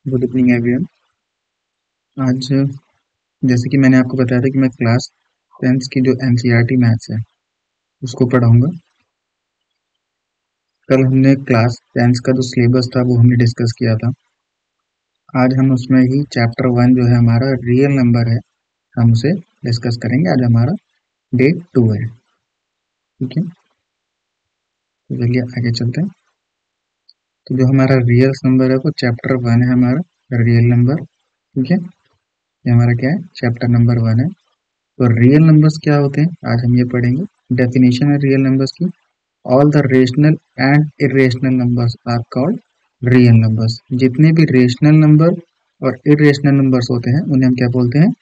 Good evening everyone. आज जैसे कि मैंने आपको बताया था कि मैं क्लास 10th की जो एनसीईआरटी मैथ्स है उसको पढ़ाऊंगा। कल हमने क्लास 10th का जो सिलेबस था वो हमने डिस्कस किया था। आज हम उसमें ही चैप्टर 1 जो है हमारा रियल नंबर है, हम उसे डिस्कस करेंगे। आज हमारा डे 2 है। ठीक है, तो चलिए आगे चलते हैं। तो जो हमारा रियल नंबर है वो चैप्टर 1 है हमारा रियल नंबर। ठीक है, ये हमारा क्या है, चैप्टर नंबर 1 है। तो रियल नंबर्स क्या होते हैं आज हम ये पढ़ेंगे। डेफिनेशन है रियल नंबर्स की। All the rational and irrational numbers are called real numbers. जितने भी रेशनल नंबर और इरेशनल नंबर्स होते हैं उन्हें हम क्या बोलते हैं,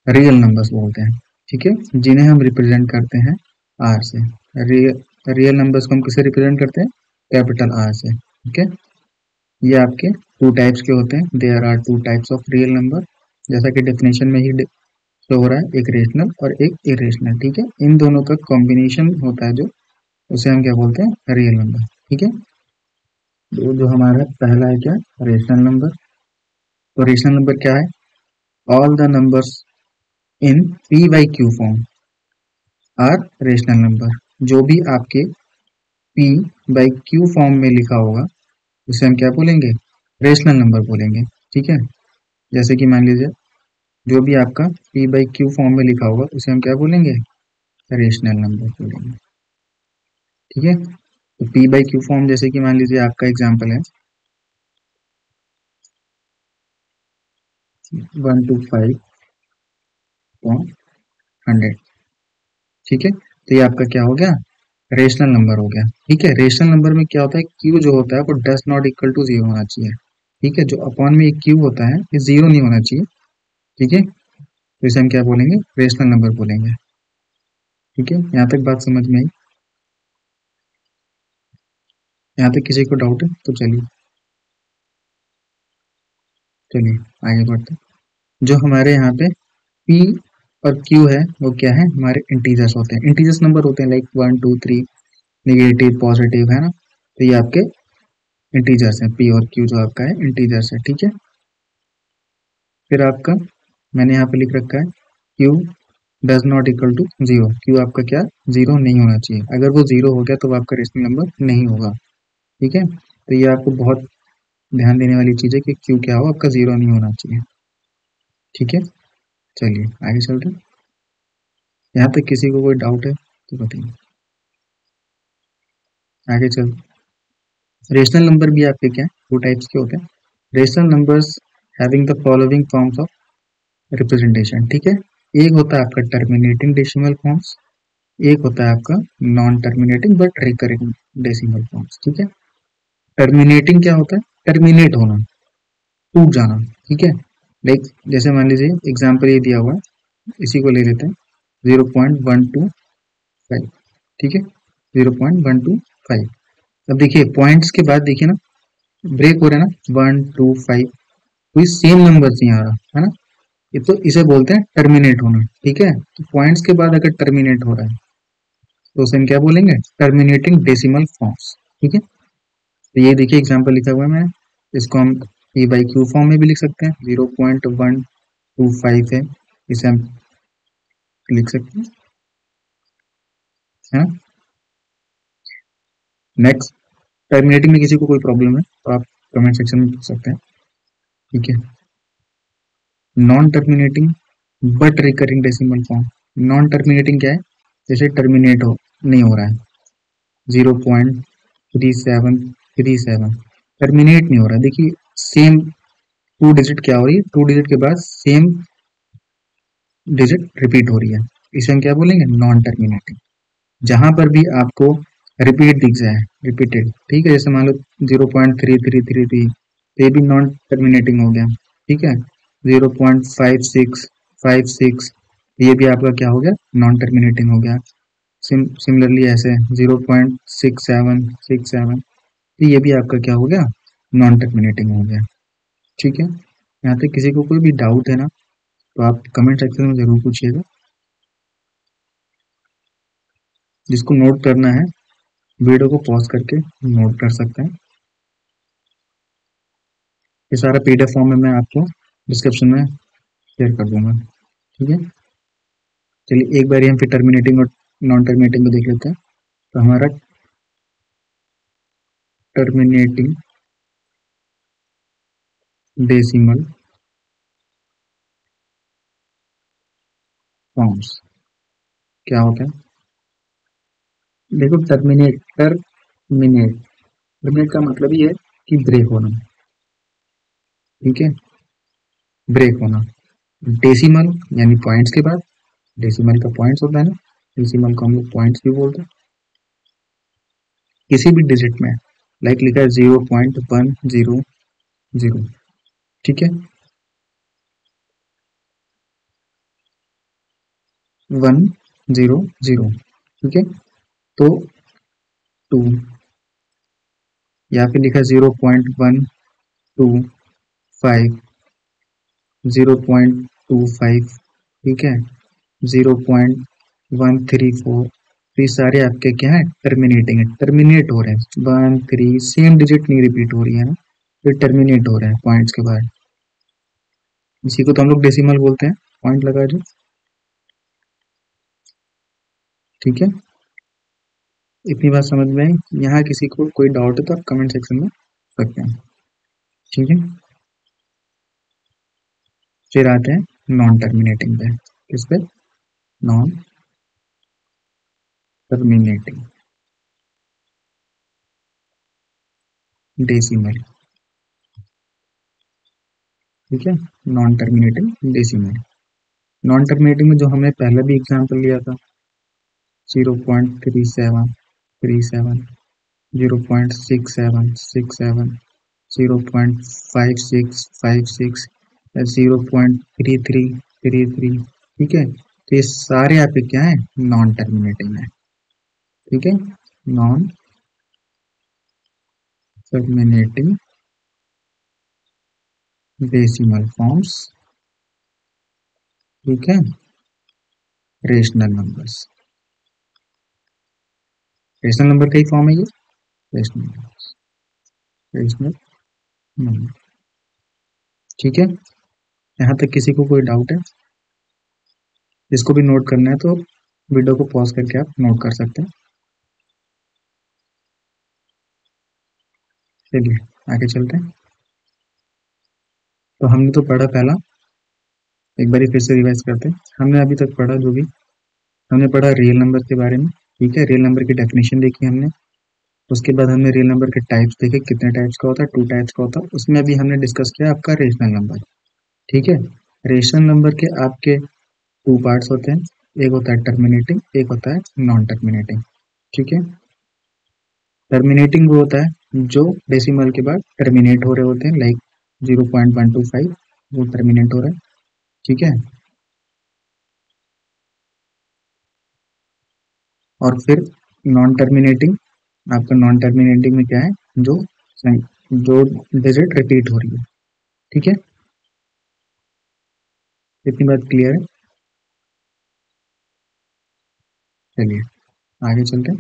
रियल नंबर्स बोलते हैं। ठीक है, जिन्हें हम रिप्रेजेंट करते हैं आर से। रियल नंबर्स को हम किसे रिप्रेजेंट करते हैं, कैपिटल आर से। ठीक है, ये आपके टू टाइप्स के होते हैं। There are two types of real number, जैसा कि डेफिनेशन में ही शो हो रहा है, एक रेशनल और एक इरेशनल। ठीक है, इन दोनों का कॉम्बिनेशन होता है जो, उसे हम क्या बोलते हैं, रियल नंबर। ठीक है, तो जो हमारा पहला है क्या, रेशनल नंबर। तो रेशनल नंबर क्या है, all the numbers in p by q form are rational number. जो भी आपके पी बाई क्यू फॉर्म में लिखा होगा उसे हम क्या बोलेंगे, रेशनल नंबर बोलेंगे। ठीक है, जैसे कि मान लीजिए जो भी आपका पी बाई क्यू फॉर्म में लिखा होगा उसे हम क्या बोलेंगे, रेशनल नंबर बोलेंगे। ठीक है, तो पी बाई क्यू फॉर्म जैसे कि मान लीजिए आपका एग्जाम्पल है 1 to 5 ठीक है, तो ये आपका क्या हो गया, रेशनल नंबर हो गया। ठीक है, रेशनल नंबर में क्या होता है, क्यू जो होता है वो does not equal to zero होना चाहिए। ठीक है, जो अपॉन में क्यू होता है ये जीरो नहीं होना चाहिए। ठीक है, तो इसे हम क्या बोलेंगे, रेशनल नंबर बोलेंगे। ठीक है, यहाँ तक बात समझ में आई। यहाँ तक किसी को डाउट है तो चलिए चलिए आगे बढ़ते हैं। जो हमारे यहाँ पे पी और क्यू है वो क्या है, हमारे इंटीजर्स होते हैं। इंटीजर्स नंबर होते हैं लाइक 1 2 3, नेगेटिव पॉजिटिव है ना। तो ये आपके इंटीजर्स हैं, पी और क्यू जो आपका है इंटीजर्स है। ठीक है, फिर आपका मैंने यहाँ पे लिख रखा है q does not equal to zero. Q आपका क्या, जीरो नहीं होना चाहिए। अगर वो जीरो हो गया तो वो आपका रेशनल नंबर नहीं होगा। ठीक है, तो ये आपको बहुत ध्यान देने वाली चीज है कि क्यू क्या हो, आपका जीरो नहीं होना चाहिए। ठीक है, चलिए आगे चलते हैं। यहाँ तक किसी को कोई डाउट है तो बताइए, आगे चल। रेशनल नंबर भी आपके क्या है, टू टाइप्स के होते हैं। Rational numbers having the following forms of representation. ठीक है, एक होता है आपका टर्मिनेटिंग डेसिमल फॉर्म्स, एक होता है आपका non terminating but recurring decimal forms. ठीक है, टर्मिनेटिंग क्या होता है, टर्मिनेट होना, टूट जाना। ठीक है, लाइक जैसे मान लीजिए एग्जाम्पल ये दिया हुआ है, इसी को ले लेते हैं 0.125। ठीक है, 0.125। अब देखिए पॉइंट्स के बाद देखिए ना, ब्रेक हो रहा है ना, 1 2 5, कोई सेम नंबर नहीं आ रहा है ना। ये तो इसे बोलते हैं टर्मिनेट होना। ठीक है, तो पॉइंट्स के बाद अगर टर्मिनेट हो रहा है तो उसे हम क्या बोलेंगे, टर्मिनेटिंग डेसिमल फॉर्म्स। ठीक है, तो ये देखिए एग्जाम्पल लिखा हुआ है मैं, इसको हम पी बाई क्यू फॉर्म में भी लिख सकते हैं, 0.125 है, इसे हम लिख सकते हैं, है ना। नेक्स्ट, टर्मिनेटिंग में किसी को कोई प्रॉब्लम है तो आप कमेंट सेक्शन में पूछ सकते हैं। ठीक है, non terminating but recurring decimal form. Non terminating क्या है, जैसे टर्मिनेट हो नहीं हो रहा है, 0.3737 टर्मिनेट नहीं हो रहा है। देखिए सेम टू डिजिट क्या हो रही है, टू डिजिट के बाद सेम डिजिट रिपीट हो रही है, इसे हम क्या बोलेंगे, नॉन टर्मिनेटिंग। जहां पर भी आपको रिपीट दिख जाए, रिपीटेड, ठीक है, जैसे मान लो 0.3333, तो ये भी नॉन टर्मिनेटिंग हो गया। ठीक है, 0.5656, ये भी आपका क्या हो गया, नॉन टर्मिनेटिंग हो गया। सिमिलरली ऐसे 0.6767, तो ये भी आपका क्या हो गया, नॉन टर्मिनेटिंग हो गया। ठीक है, यहाँ पे किसी को कोई भी डाउट है ना तो आप कमेंट सेक्शन में जरूर पूछिएगा। जिसको नोट करना है वीडियो को पॉज करके नोट कर सकते हैं। ये सारा PDF फॉर्म में मैं आपको डिस्क्रिप्शन में शेयर कर दूंगा। ठीक है, चलिए एक बार हम फिर टर्मिनेटिंग और नॉन टर्मिनेटिंग को देख लेते हैं। तो हमारा टर्मिनेटिंग डेसिमल फॉर्म्स क्या होता है? देखो, टर्मिनेट का मतलब ही है कि ब्रेक होना। ठीक है, ब्रेक होना। डेसिमल यानी पॉइंट्स के बाद, डेसिमल का पॉइंट्स होता है ना, डेसिमल को हम लोग पॉइंट्स भी बोलते हैं। किसी भी डिजिट में लाइक लिखा है 0.100। ठीक है, 100। ठीक है, तो 2 या फिर लिखा है 0.125, 0.25। ठीक है, 0.134। तो ये सारे आपके क्या है? टर्मिनेटिंग है, टर्मिनेट हो रहे हैं। 1 3 सेम डिजिट नहीं रिपीट हो रही है ना, ये टर्मिनेट हो रहे हैं पॉइंट्स के बाद। इसी को तो हम लोग डेसिमल बोलते हैं, पॉइंट लगा जो। ठीक है, इतनी बात समझ में आई? यहाँ किसी को कोई डाउट है तो आप कमेंट सेक्शन में सकते हैं। ठीक है, फिर आते हैं नॉन टर्मिनेटिंग पे। किस पे? Non terminating decimal. ठीक है, non terminating decimal. Non terminating में जो हमने पहले भी एग्जांपल लिया था, 0.3737, 0.6767, 0.5656, 0.3333। ठीक है, तो ये सारे आपके क्या है? नॉन टर्मिनेटिंग है। ठीक है, नॉन टर्मिनेटिंग डेसिमल फॉर्म्स। ठीक है, रेशनल नंबर्स। रेशनल नंबर का ही फॉर्म है ये, रेशनल रेशनल नंबर। ठीक है, यहाँ तक किसी को कोई डाउट है? जिसको भी नोट करना है तो वीडियो को पॉज करके आप नोट कर सकते हैं। चलिए आगे चलते हैं। तो हमने तो पढ़ा पहला, एक बार फिर से रिवाइज करते हैं। हमने अभी तक पढ़ा जो भी, हमने पढ़ा रियल नंबर के बारे में। ठीक है, रियल नंबर की डेफिनेशन देखी हमने। उसके बाद हमने रियल नंबर के टाइप्स देखे, कितने टाइप्स का होता है, 2 टाइप्स का होता है। उसमें अभी हमने डिस्कस किया आपका रेशनल नंबर। ठीक है, रेशनल नंबर के आपके 2 पार्ट्स होते हैं, एक होता है टर्मिनेटिंग, एक होता है नॉन टर्मिनेटिंग। ठीक है, टर्मिनेटिंग वो होता है जो डेसिमल के बाद टर्मिनेट हो रहे होते हैं, लाइक 0.125, वो टर्मिनेट हो रहा है। ठीक है, और फिर नॉन टर्मिनेटिंग, आपका नॉन टर्मिनेटिंग में क्या है? जो जो डिजिट रिपीट हो रही है। ठीक है, इतनी बात क्लियर है? चलिए आगे चलते हैं।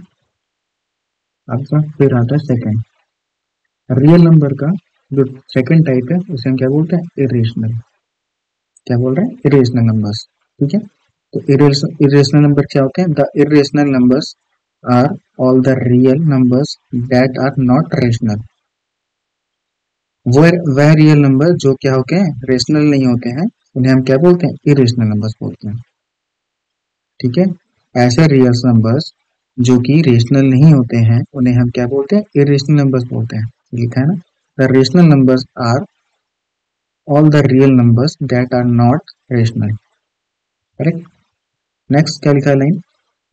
आपका फिर आता है सेकंड, रियल नंबर का जो सेकंड टाइप है उसे हम क्या बोलते हैं? इरेशनल। क्या बोल रहे हैं? Irrational numbers. ठीक है, तो इरेशनल नंबर क्या होते हैं? The irrational numbers are all the real numbers that are not rational. वह रियल नंबर जो क्या होते हैं? रेशनल नहीं होते हैं, उन्हें हम क्या बोलते हैं? इरेशनल नंबर्स बोलते हैं। ठीक है, ऐसे रियल नंबर्स जो कि रेशनल नहीं होते हैं उन्हें हम क्या बोलते हैं? इरेशनल नंबर्स बोलते हैं। लिखा है ना, the rational numbers are all the real numbers that are not rational. Correct. Next क्या लिखा है line?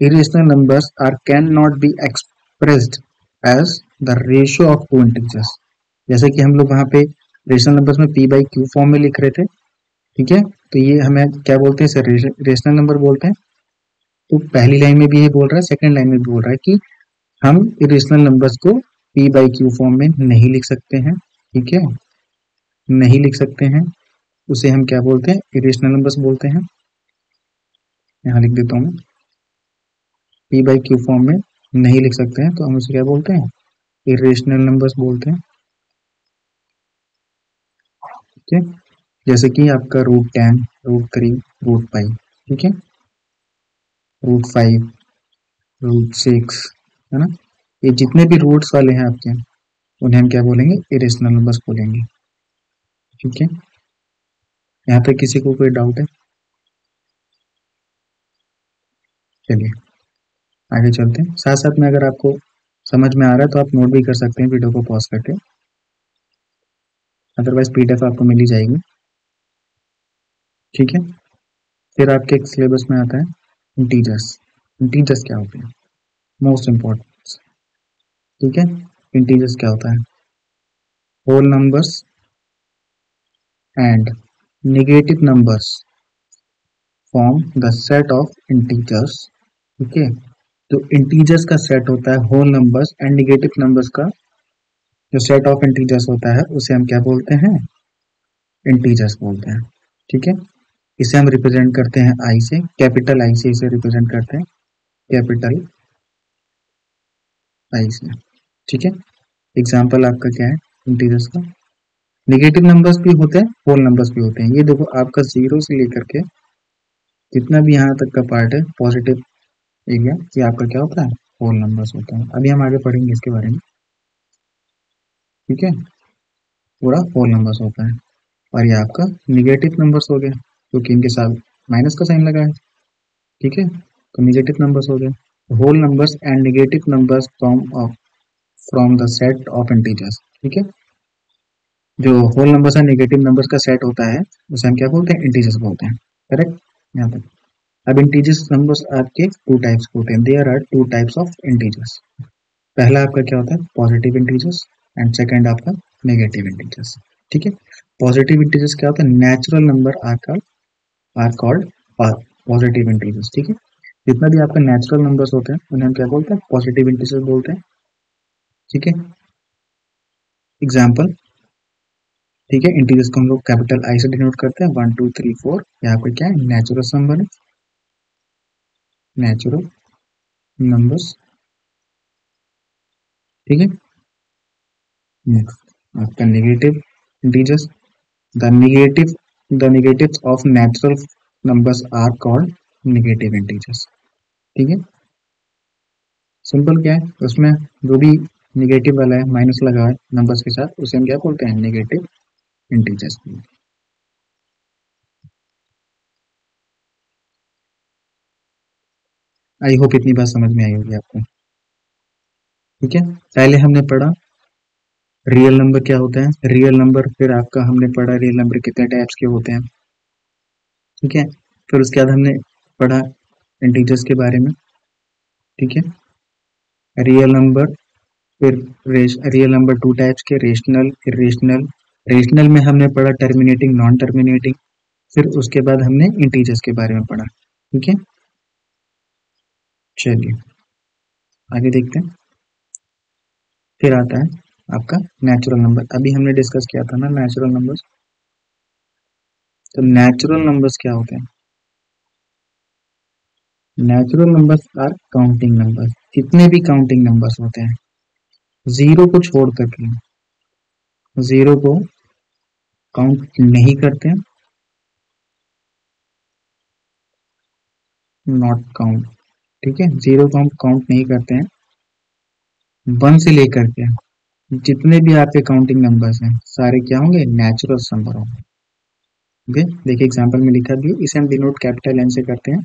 Irrational numbers are can not be expressed as the ratio of two integers. जैसे कि हम लोग वहां पे रेशनल नंबर्स में पी बाई क्यू फॉर्म में लिख रहे थे। ठीक है, तो ये हमें क्या बोलते हैं? इसे रेशनल नंबर बोलते हैं। तो पहली लाइन में भी ये बोल रहा है, सेकंड लाइन में भी बोल रहा है कि हम इरेशनल नंबर्स को पी बाई क्यू फॉर्म में नहीं लिख सकते हैं। ठीक है, नहीं लिख सकते हैं, उसे हम क्या बोलते हैं? इरेशनल नंबर्स बोलते हैं। यहाँ लिख देता हूँ, पी बाई क्यू फॉर्म में नहीं लिख सकते हैं तो हम उसे क्या बोलते हैं? इरेशनल नंबर्स बोलते हैं। ठीक है, जैसे कि आपका √10, √3, √5, ठीक है, √5, √6, है ना। ये जितने भी रूट्स वाले हैं आपके, उन्हें हम क्या बोलेंगे, इरेशनल नंबर्स बोलेंगे। ठीक है, यहाँ पे किसी को कोई डाउट है? चलिए आगे चलते हैं। साथ साथ में अगर आपको समझ में आ रहा है तो आप नोट भी कर सकते हैं वीडियो को पॉज करके, अदरवाइज पीडीएफ आपको मिल ही जाएगी। ठीक है, फिर आपके सिलेबस में आता है इंटीजर्स। इंटीजर्स क्या होते हैं? Most important. ठीक है, इंटीजर्स क्या होता है? Whole numbers and negative numbers form the set of integers. ठीक है, तो इंटीजर्स का सेट होता है whole numbers and negative numbers का जो सेट ऑफ इंटीजर्स होता है उसे हम क्या बोलते हैं? इंटीजर्स बोलते हैं। ठीक है, इसे हम रिप्रेजेंट करते हैं आई से, कैपिटल आई से इसे रिप्रेजेंट करते हैं, कैपिटल आई से। ठीक है, एग्जाम्पल आपका क्या है इंटीजर्स का? नेगेटिव नंबर्स भी होते हैं, होल नंबर्स भी होते हैं। ये देखो आपका 0 से लेकर के जितना भी यहाँ तक का पार्ट है पॉजिटिव एरिया, ये आपका क्या होता है? होल नंबर्स होता है। अभी हम आगे पढ़ेंगे इसके बारे में। ठीक है, पूरा होल नंबर्स होता है। और ये आपका निगेटिव नंबर्स हो गए क्योंकि इनके साथ माइनस का साइन लगा है। ठीक है, तो निगेटिव नंबर्स हो गए। Whole numbers and negative numbers from the set of integers. ठीक है, जो होल नंबर्स और नेगेटिव नंबर्स का सेट होता है उसे हम क्या बोलते हैं? इंटीजर्स बोलते हैं। करेक्ट, यहाँ तक। अब इंटीजर्स नंबर्स आपके टू टाइप्स होते हैं। There are two types of integers. पहला आपका क्या होता है? पॉजिटिव इंटीजर्स एंड सेकंड आपका नेगेटिव इंटीजर्स। ठीक है, पॉजिटिव इंटीजर्स क्या होता है? Natural number are called positive integers. ठीक है, जितना भी आपका नेचुरल नंबर्स होते हैं उन्हें हम क्या बोलते हैं? पॉजिटिव इंटीजर्स बोलते हैं। ठीक है, एग्जाम्पल। ठीक है, इंटीजर्स को हम लोग कैपिटल आई से डिनोट करते हैं, 1 2 3 4। यहाँ पे क्या है? नेचुरल नंबर है, नेचुरल नंबर्स। ठीक है, नेक्स्ट आपका negative integers. The negatives of natural numbers are called negative integers। ठीक है, सिंपल क्या है उसमें, जो भी निगेटिव वाला है माइनस लगा है नंबर्स के साथ उसे हम क्या बोलते हैं? Negative integers. आई होप इतनी बात समझ में आई होगी आपको। ठीक है, पहले हमने पढ़ा रियल नंबर क्या होता है, रियल नंबर। फिर आपका हमने पढ़ा रियल नंबर कितने टाइप्स के होते हैं। ठीक है, फिर उसके बाद हमने पढ़ा इंटीजर्स के बारे में। ठीक है, रियल नंबर, फिर रियल नंबर टू टाइप्स के, रेशनल, इरेशनल। रेशनल में हमने पढ़ा टर्मिनेटिंग, नॉन टर्मिनेटिंग। फिर उसके बाद हमने इंटीजर्स के बारे में पढ़ा। ठीक है, चलिए आगे देखते हैं। फिर आता है आपका नेचुरल नंबर। अभी हमने डिस्कस किया था ना नेचुरल नंबर्स। तो नेचुरल नंबर्स क्या होते हैं? Natural numbers are counting numbers. जितने भी काउंटिंग नंबर्स होते हैं, जीरो को छोड़ करके, जीरो को काउंट नहीं करते हैं, नॉट काउंट। ठीक है, जीरो को हम काउंट नहीं करते हैं। वन से लेकर के जितने भी आपके काउंटिंग नंबर्स हैं सारे क्या होंगे? नेचुरल नंबर होंगे। ओके, देखिए एग्जांपल में लिखा भी है, इसे हम डिनोट कैपिटल एन से करते हैं।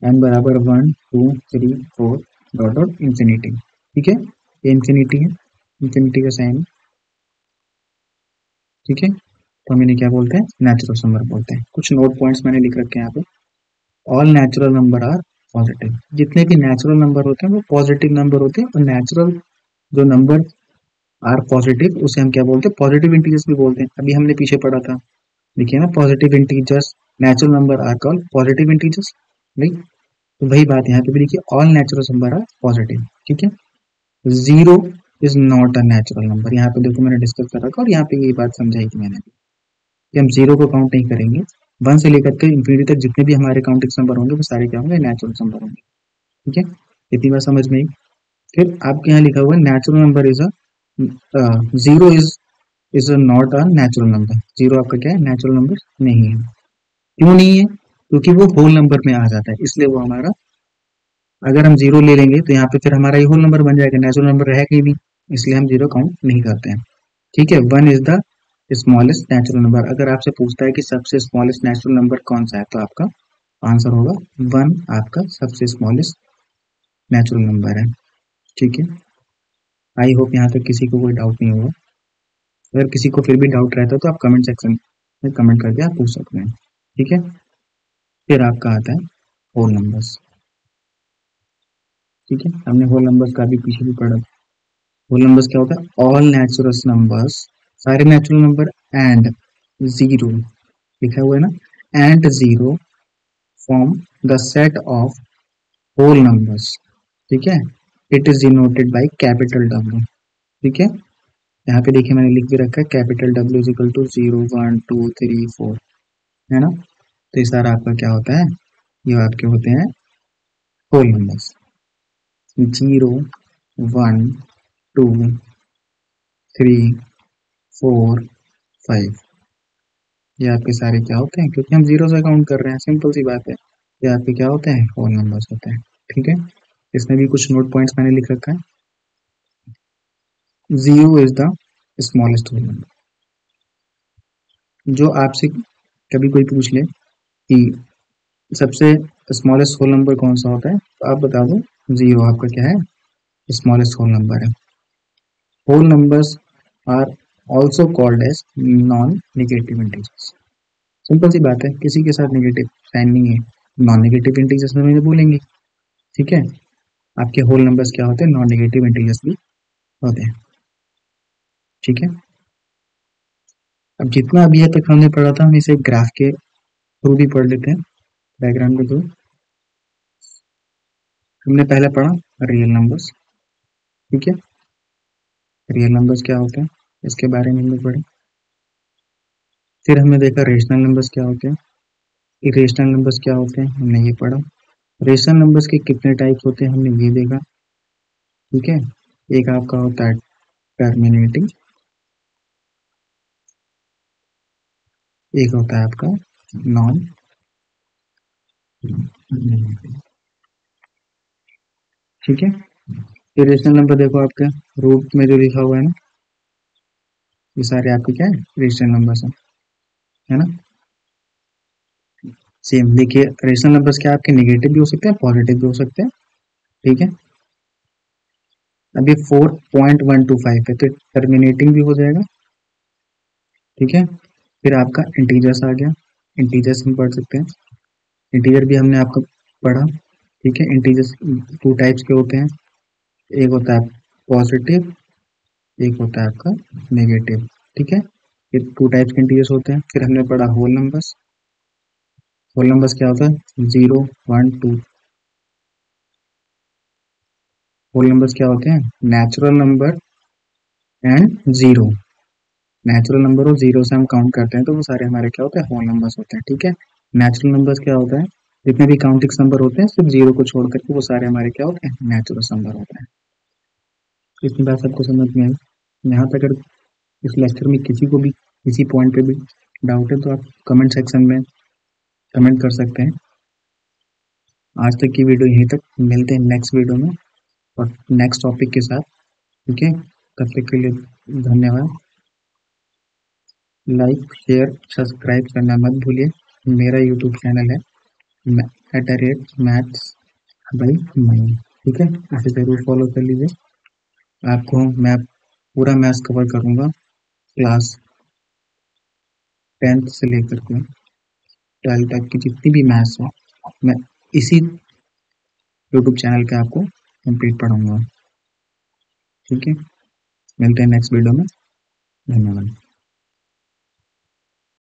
एन बराबर 1 2 3 4 डॉट डॉट इंफिनिटी। ठीक है, ये इंफिनिटी है, इंफिनिटी का साइन। ठीक है, तो हम इन्हें क्या बोलते हैं? नेचुरल नंबर बोलते हैं। कुछ नोट पॉइंट्स मैंने लिख रखे हैं यहाँ पे। All natural number are positive. जितने भी नेचुरल नंबर होते हैं वो पॉजिटिव नंबर होते हैं। और नेचुरल जो नंबर आर पॉजिटिव उसे हम क्या बोलते हैं? पॉजिटिव इंटीजर्स भी बोलते हैं। अभी हमने पीछे पढ़ा था, देखिए ना, positive integers, natural number are called positive integers. Right, तो वही बात यहाँ पे भी लिखिए, all natural number are positive. ठीक है, zero is not a natural number. यहाँ पे देखो मैंने डिस्कस कर रखा और यहाँ पे ये बात समझाई थी मैंने कि हम जीरो को काउंट नहीं करेंगे। वन से लेकर के इंफिनिटी तक जितने भी हमारे काउंटिंग नंबर होंगे वो सारे क्या होंगे? नेचुरल नंबर होंगे। ठीक है, इतनी बात समझ में आई। फिर आपके यहाँ लिखा हुआ है natural number is a zero is is not a natural number. Zero आपका क्या है, नेचुरल नंबर नहीं है। क्यों नहीं है, क्योंकि वो होल नंबर में आ जाता है, इसलिए वो हमारा, अगर हम जीरो ले लेंगे तो यहाँ पे फिर हमारा ये होल नंबर बन जाएगा, नेचुरल नंबर रहेगा ही नहीं, इसलिए हम जीरो काउंट नहीं करते हैं। ठीक है, one is the smallest natural number. अगर आपसे पूछता है कि सबसे स्मॉलेस्ट नेचुरल नंबर कौन सा है, तो आपका आंसर होगा वन, आपका सबसे स्मॉलेस्ट नेचुरल नंबर है। ठीक है, आई होप यहाँ तक किसी को कोई डाउट नहीं होगा। अगर किसी को फिर भी डाउट रहता है तो आप कमेंट सेक्शन में कमेंट करके आप पूछ सकते हैं। ठीक है, फिर आपका आता है होल नंबर्स। ठीक है, हमने होल नंबर्स का भी पीछे भी पढ़ा। होल नंबर्स क्या होता है, ऑल नेचुरल नंबर्स, सारे नेचुरल नंबर एंड जीरो, लिखा हुआ है ना, and zero form the set of whole numbers. ठीक है, it is denoted by capital W. ठीक है, यहाँ पे देखिए मैंने लिख भी रखा है capital W is equal to 0 1 2 3 4, है ना। तो ये सारा आपका क्या होता है, ये आपके होते हैं होल नंबर्स। 0 1 2 3 4 5, ये आपके सारे क्या होते हैं, क्योंकि हम जीरो से काउंट कर रहे हैं, सिंपल सी बात है। ये आपके क्या होते हैं, होल नंबर्स होते हैं। ठीक है, इसमें भी कुछ नोट पॉइंट्स मैंने लिख रखा है। Zero is the smallest whole number. जो आपसे कभी कोई पूछ ले कि सबसे स्मॉलेस्ट होल नंबर कौन सा होता है, तो आप बता दो जीरो आपका क्या है, स्मॉलेस्ट होल नंबर है। Whole numbers are also called as non negative integers. Simple सी बात है, किसी के साथ नेगेटिव साइन नहीं है, नॉन नेगेटिव इंटीजर्स में मुझे बोलेंगे। ठीक है, आपके होल नंबर्स क्या होते हैं, नॉन नेगेटिव इंटीजर्स भी होते हैं। ठीक है, अब जितना अभी तक हमने पढ़ा था हम इसे ग्राफ के थ्रू भी पढ़ लेते हैं, डायग्राम के थ्रू। हमने पहले पढ़ा रियल नंबर्स। ठीक है, रियल नंबर्स क्या होते हैं, इसके बारे में हमने पढ़े। फिर हमने देखा रेशनल नंबर्स क्या होते हैं, इरेशनल नंबर्स क्या होते हैं, हमने ये पढ़ा। रेशनल नंबर्स के कितने टाइप्स होते हैं, हमने ये देखा। ठीक है, एक आपका होता है टर्मिनेटिंग, एक होता है आपका नॉन टर्मिनेटिंग। ठीक है, इरेशनल नंबर देखो आपके रूट में जो लिखा हुआ है ना, ये सारे आपके क्या है, रेशनल नंबर्स है ना। सेम देखिए, रेशनल नंबर्स क्या आपके नेगेटिव भी हो सकते हैं, पॉजिटिव भी हो सकते हैं। ठीक है, अभी 4.125 है तो टर्मिनेटिंग भी हो जाएगा। ठीक है, फिर आपका इंटीजर्स आ गया, इंटीजर्स हम पढ़ सकते हैं। इंटीजर भी हमने आपको पढ़ा। ठीक है, इंटीजर्स टू टाइप्स के होते हैं, एक होता है पॉजिटिव, एक होता है आपका नेगेटिव। ठीक है, ये टू टाइप्स के इंटीजर्स होते हैं। फिर हमने पढ़ा होल नंबर्स। होल नंबर्स क्या होता है, 0 1 2। होल नंबर्स क्या होते हैं, natural number and zero. Natural number और जीरो से हम काउंट करते हैं तो वो सारे हमारे क्या होते हैं, होल नंबर्स होते हैं। ठीक है, नेचुरल नंबर्स क्या होता है, जितने भी काउंटिंग नंबर होते हैं सिर्फ जीरो को छोड़ करके वो सारे हमारे क्या होते हैं, नेचुरल नंबर होते हैं। इतनी बात सबको समझ में आई। यहाँ तक अगर इस लेक्चर में किसी को भी किसी पॉइंट पे भी डाउट है तो आप कमेंट सेक्शन में कमेंट कर सकते हैं। आज तक की वीडियो यहीं तक, मिलते हैं नेक्स्ट वीडियो में और नेक्स्ट टॉपिक के साथ। ठीक है, तब तक के लिए धन्यवाद। लाइक शेयर सब्सक्राइब करना मत भूलिए। मेरा यूट्यूब चैनल है @मैथ्स बाई मई। ठीक है, इसे ज़रूर फॉलो कर लीजिए। आपको मैं पूरा मैथ्स कवर करूँगा, क्लास 10th से लेकर के 12th तक की जितनी भी मैथ्स हो मैं इसी यूट्यूब चैनल पे आपको कंप्लीट पढ़ाऊँगा। ठीक है, मिलते हैं नेक्स्ट वीडियो में, धन्यवाद।